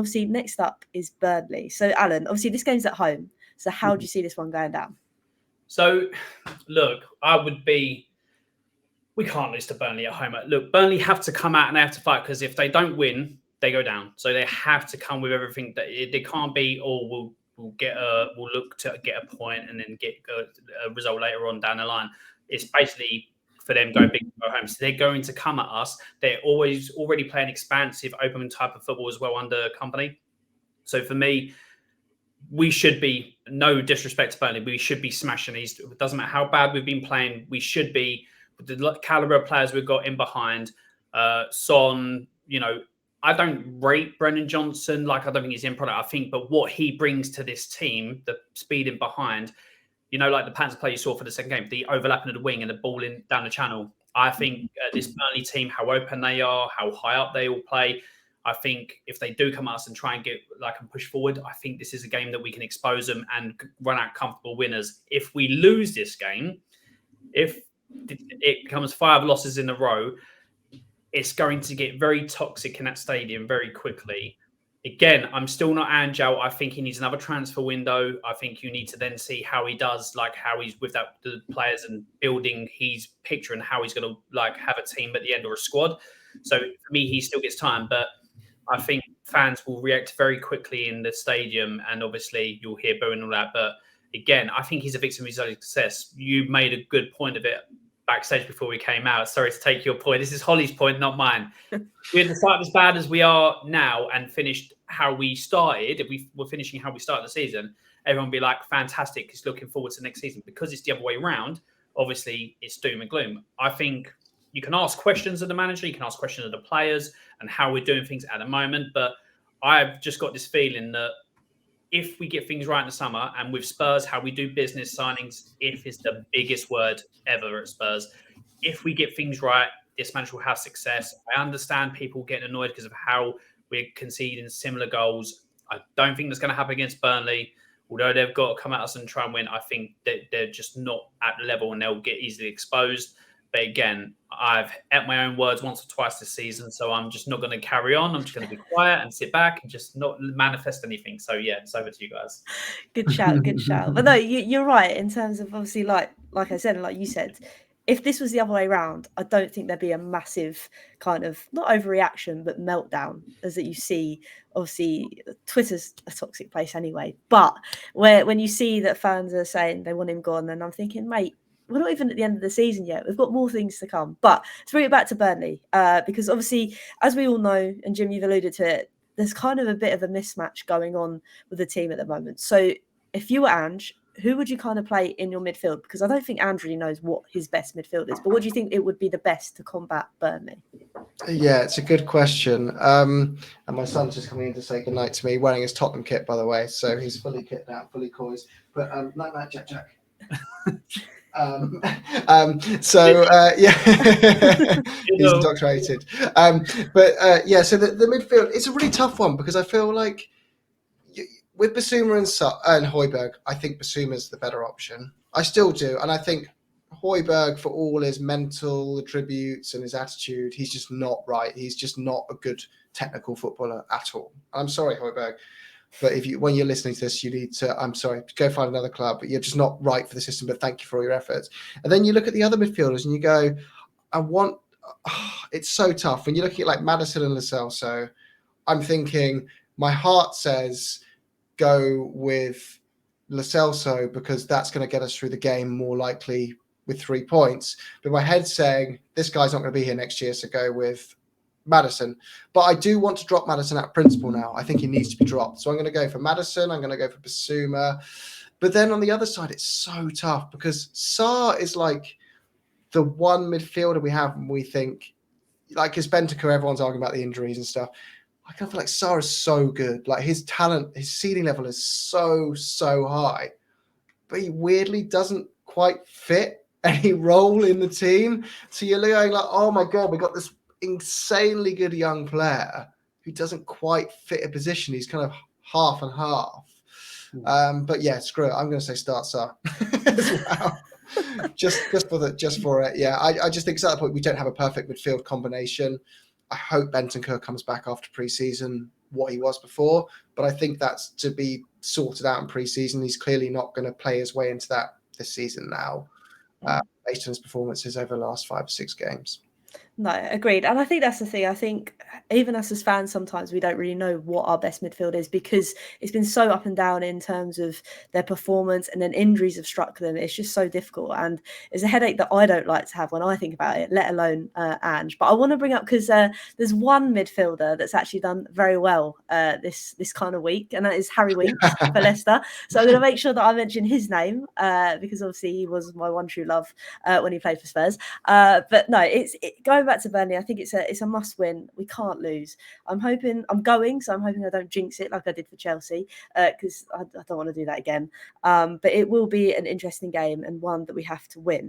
Obviously, next up is Burnley. So, Alan, obviously this game's at home. So how do you see this one going down? So, look, we can't lose to Burnley at home. Look, Burnley have to come out and they have to fight, because if they don't win, they go down. So they have to come with everything. That they can't be, we'll look to get a point and then get a result later on down the line. It's basically for them go big, go home. So they're going to come at us. They're always already playing expansive, open type of football as well under Company. So for me, we should be, no disrespect to Burnley, we should be smashing these. It doesn't matter how bad we've been playing, we should be, with the caliber of players we've got in behind. Son, I don't rate Brennan Johnson, I don't think he's in product, I think, but what he brings to this team, the speed in behind, like the patterns of play you saw for the second game, the overlapping of the wing and the ball in down the channel. I think this Burnley team, how open they are, how high up they all play, I think if they do come at us and try and get and push forward, I think this is a game that we can expose them and run out comfortable winners. If we lose this game, if it becomes 5 losses in a row, it's going to get very toxic in that stadium very quickly. Again, I'm still not Angel. I think he needs another transfer window. I think you need to then see how he does, how he's with the players and building his picture and how he's going to have a team at the end or a squad. So for me, he still gets time, but I think fans will react very quickly in the stadium, and obviously you'll hear booing and all that. But again, I think he's a victim of his own success. You made a good point of it backstage before we came out. Sorry to take your point. This is Hollie's point, not mine. We had to start as bad as we are now and finished how we started. If we were finishing how we started the season, everyone would be like, fantastic, he's looking forward to next season. Because it's the other way around, obviously it's doom and gloom. I think you can ask questions of the manager, you can ask questions of the players and how we're doing things at the moment. But I've just got this feeling that if we get things right in the summer, and with Spurs, how we do business signings, if is the biggest word ever at Spurs. If we get things right, this manager will have success. I understand people getting annoyed because of how we're conceding similar goals. I don't think that's going to happen against Burnley. Although they've got to come at us and try and win, I think that they're just not at the level and they'll get easily exposed. But again, I've ate my own words once or twice this season, so I'm just not going to carry on. I'm just going to be quiet and sit back and just not manifest anything. So yeah, it's over to you guys. Good shout. But no, you're right in terms of obviously, like I said, and like you said, if this was the other way around, I don't think there'd be a massive kind of not overreaction, but meltdown, as that you see. Obviously, Twitter's a toxic place anyway. But when you see that fans are saying they want him gone, then I'm thinking, mate, we're not even at the end of the season yet. We've got more things to come. But to bring it back to Burnley, because obviously, as we all know, and Jim, you've alluded to it, there's kind of a bit of a mismatch going on with the team at the moment. So if you were Ange, who would you kind of play in your midfield? Because I don't think Ange really knows what his best midfield is. But what do you think it would be the best to combat Burnley? Yeah, it's a good question. And my son's just coming in to say goodnight to me, wearing his Tottenham kit, by the way. So he's fully kitted out, fully coys. But night, Jack. Yeah, he's indoctrinated. So the midfield, it's a really tough one because I feel like with Basuma and Højbjerg, I think Basuma's the better option. I still do, and I think Højbjerg, for all his mental attributes and his attitude, he's just not right. He's just not a good technical footballer at all. I'm sorry, Højbjerg. But when you're listening to this, you need to, I'm sorry, go find another club, but you're just not right for the system, but thank you for all your efforts. And then you look at the other midfielders and you go, it's so tough. When you're looking at like Maddison and Lo Celso, I'm thinking, my heart says go with Lo Celso because that's going to get us through the game more likely with 3 points. But my head's saying, this guy's not going to be here next year, so go with Maddison. But I do want to drop Maddison out of principle now. I think he needs to be dropped. So I'm going to go for Maddison. I'm going to go for Basuma. But then on the other side, it's so tough because Sarr is like the one midfielder we have and we think, like his Bentancur, everyone's arguing about the injuries and stuff. I kind of feel like Sarr is so good. Like his talent, his ceiling level is so high. But he weirdly doesn't quite fit any role in the team. So you're going like, oh my God, we got this insanely good young player who doesn't quite fit a position. He's kind of half and half. But yeah, screw it. I'm going to say start Sarr as well. just for it. Yeah, I just think at that point we don't have a perfect midfield combination. I hope Bentancur comes back after pre-season. what he was before. But I think that's to be sorted out in pre-season. He's clearly not going to play his way into that this season now, based on his performances over the last 5 or 6 games. No, agreed. And I think that's the thing. I think even us as fans, sometimes we don't really know what our best midfield is because it's been so up and down in terms of their performance, and then injuries have struck them. It's just so difficult. And it's a headache that I don't like to have when I think about it, let alone Ange. But I want to bring up, because there's one midfielder that's actually done very well this kind of week, and that is Harry Winks for Leicester. So I'm going to make sure that I mention his name because obviously he was my one true love when he played for Spurs. But no, going back to Burnley, I think it's a must win. We can't lose. I'm hoping I don't jinx it like I did for Chelsea, because I don't want to do that again. But it will be an interesting game, and one that we have to win.